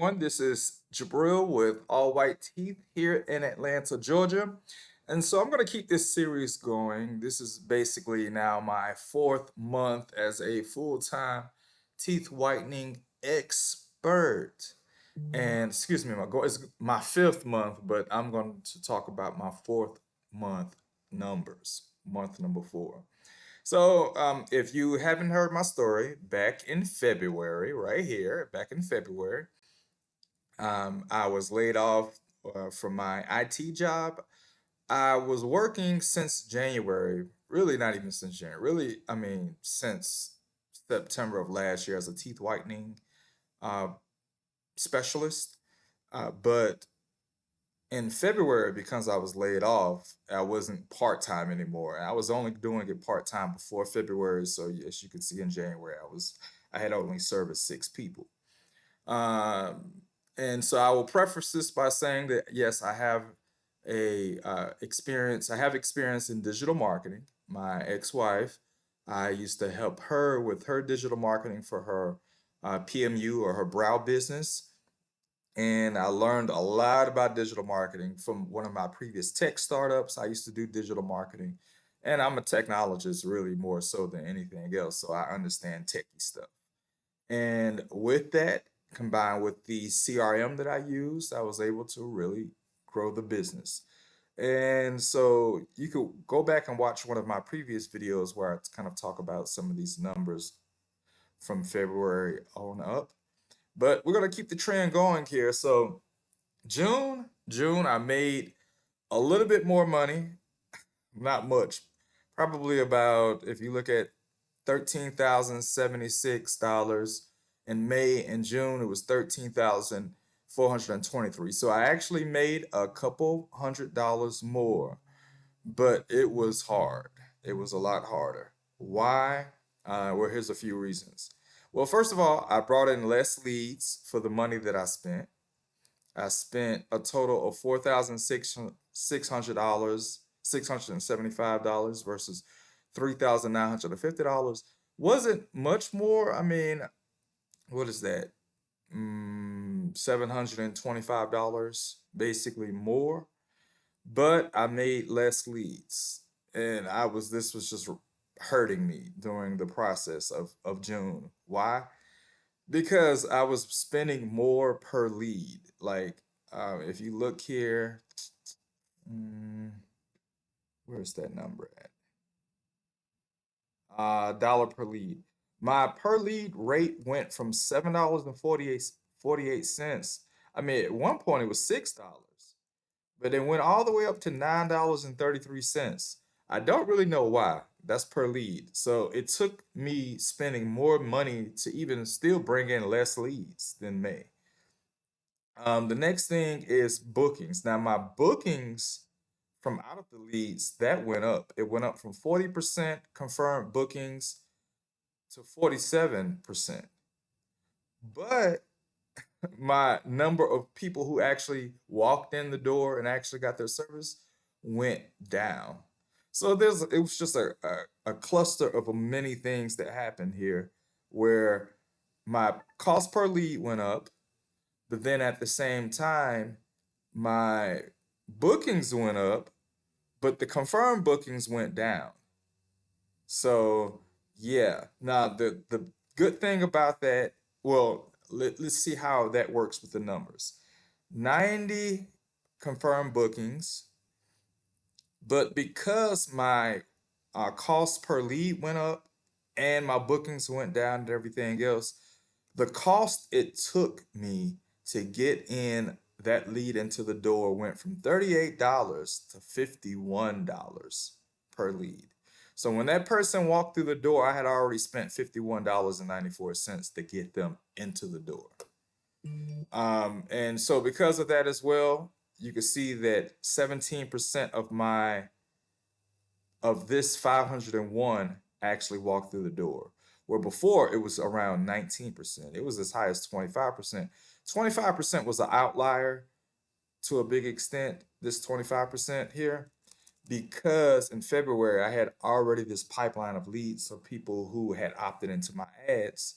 everyone. This is Jabril with All White Teeth here in Atlanta, Georgia. And so I'm going to keep this series going. This is basically now my fourth month as a full-time teeth whitening expert. And excuse me, my goal is my fifth month, but I'm going to talk about my fourth month numbers, month number four. So, if you haven't heard my story, back in February, right here, back in February, I was laid off from my IT job. I was working since January, really not even since January, really, I mean, since September of last year as a teeth whitening uh, specialist. But in February, because I was laid off, I wasn't part-time anymore. I was only doing it part-time before February. So as you can see in January, I had only serviced six people. Um, and so I will preface this by saying that yes, I have experience. I have experience in digital marketing. My ex-wife, I used to help her with her digital marketing for her PMU or her brow business, and I learned a lot about digital marketing from one of my previous tech startups. I used to do digital marketing, and I'm a technologist really more so than anything else, so I understand techie stuff. And with that, combined with the CRM that I used, I was able to really grow the business. And so you could go back and watch one of my previous videos where I kind of talk about some of these numbers from February on up. But we're gonna keep the trend going here. So June, I made a little bit more money, not much, probably about, if you look at $13,076 in May and June, it was 13,423. So I actually made a couple $100 more, but it was hard. It was a lot harder. Why? Well, here's a few reasons. Well, first of all, I brought in less leads for the money that I spent. I spent a total of $4,600, $675 versus $3,950. Wasn't much more. I mean, what is that? $725 basically more, but I made less leads. And this was just hurting me during the process of June. Why? Because I was spending more per lead. Like, if you look here, mm, where's that number at? Dollar per lead. My per lead rate went from $7 and 48 cents. I mean, at one point it was $6, but it went all the way up to $9 and 33 cents. I don't really know why. That's per lead. So it took me spending more money to even still bring in less leads than May. The next thing is bookings. Now, my bookings from out of the leads that went up. It went up from 40% confirmed bookings to 47%. But my number of people who actually walked in the door and actually got their service went down. So it was just a cluster of many things that happened here where my cost per lead went up, but then at the same time, my bookings went up, but the confirmed bookings went down. So yeah. Now the good thing about that, well, let's see how that works with the numbers. 90 confirmed bookings, but because my cost per lead went up and my bookings went down and everything else, the cost it took me to get in that lead into the door went from $38 to $51 per lead. So when that person walked through the door, I had already spent $51.94 to get them into the door. And so because of that as well, you can see that 17% of this 501 actually walked through the door, where before it was around 19%. It was as high as 25%. 25% was an outlier to a big extent, this 25% here, because in February I had already this pipeline of leads of people who had opted into my ads.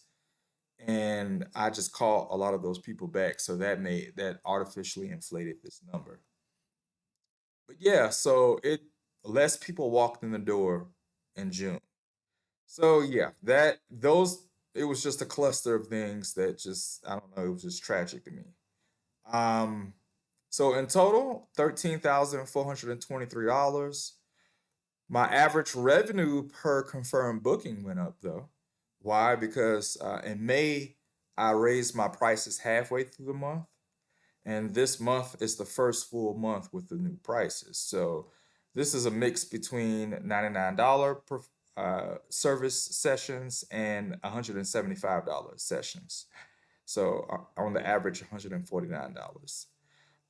and I just called a lot of those people back, so that artificially inflated this number. But yeah, so it less people walked in the door in June. So yeah, that those it was just a cluster of things that just I don't know, it was just tragic to me. Um, so in total, $13,423. My average revenue per confirmed booking went up though. Why? Because in May I raised my prices halfway through the month, and this month is the first full month with the new prices. So this is a mix between $99 per service sessions and $175 sessions. So on the average, $149.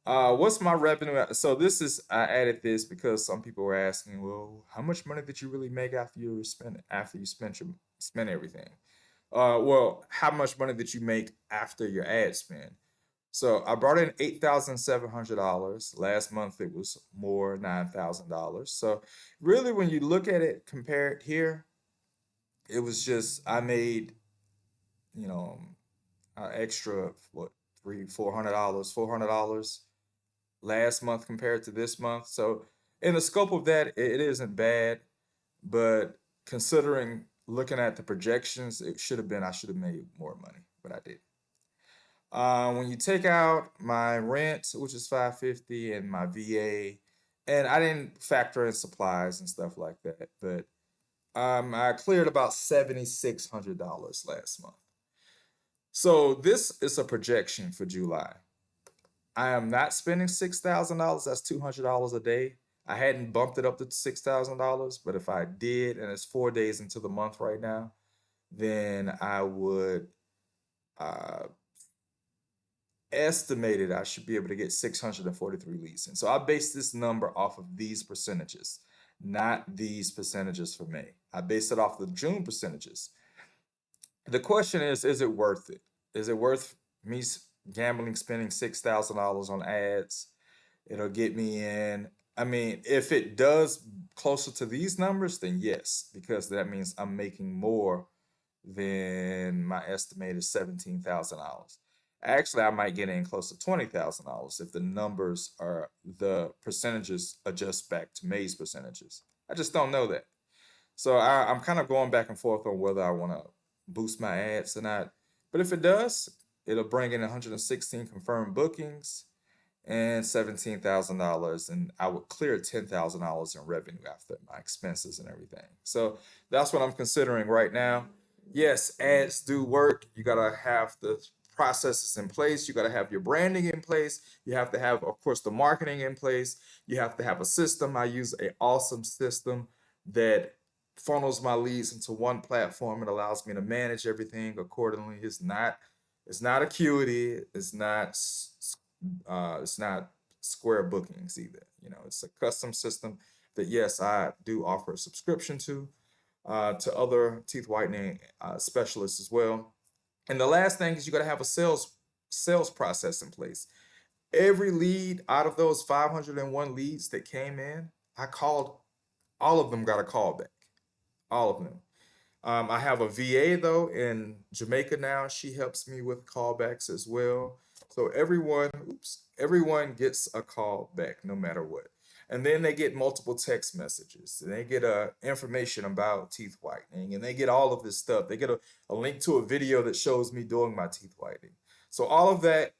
What's my revenue? So this is I added this because some people were asking, well, how much money did you really make after you spent everything? Well, how much money did you make after your ad spend? So I brought in $8,700. Last month it was more, $9,000. So really, when you look at it compared here, it was just I made you know extra what $400, $400 last month compared to this month. So in the scope of that, it isn't bad, but considering looking at the projections, it should have been I should have made more money, but I did. When you take out my rent, which is 550, and my VA, and I didn't factor in supplies and stuff like that, but I cleared about $7,600 last month. So this is a projection for July. I am not spending $6,000. That's $200 a day. I hadn't bumped it up to $6,000, but if I did, and it's 4 days into the month right now, then I would uh, estimated I should be able to get 643 leads in. So I base this number off of these percentages, not these percentages for May. I base it off the June percentages. The question is it worth it? Is it worth me gambling, spending $6,000 on ads? It'll get me in. I mean, if it does closer to these numbers, then yes, because that means I'm making more than my estimated $17,000. Actually, I might get in close to $20,000 if the percentages adjust back to May's percentages. I just don't know that. So I'm kind of going back and forth on whether I want to boost my ads or not. But if it does, it'll bring in 116 confirmed bookings and $17,000, and I would clear $10,000 in revenue after my expenses and everything. So that's what I'm considering right now. Yes, ads do work. You gotta have the processes in place. You gotta have your branding in place. You have to have, of course, the marketing in place. You have to have a system. I use a awesome system that funnels my leads into one platform. It allows me to manage everything accordingly. It's not Acuity. It's not Square Bookings either. It's a custom system that yes, I do offer a subscription to other teeth whitening specialists as well. And the last thing is you got to have a sales process in place. Every lead out of those 501 leads that came in, I called all of them got a call back. All of them. I have a VA though in Jamaica now. She helps me with callbacks as well. So everyone gets a call back no matter what. And then they get multiple text messages. And they get information about teeth whitening, and they get all of this stuff. They get a link to a video that shows me doing my teeth whitening. So all of that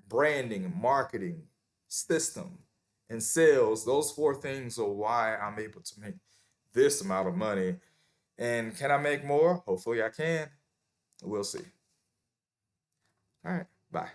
branding, marketing, system, and sales, those four things are why I'm able to make this amount of money. And can I make more? Hopefully I can. We'll see. All right. Bye.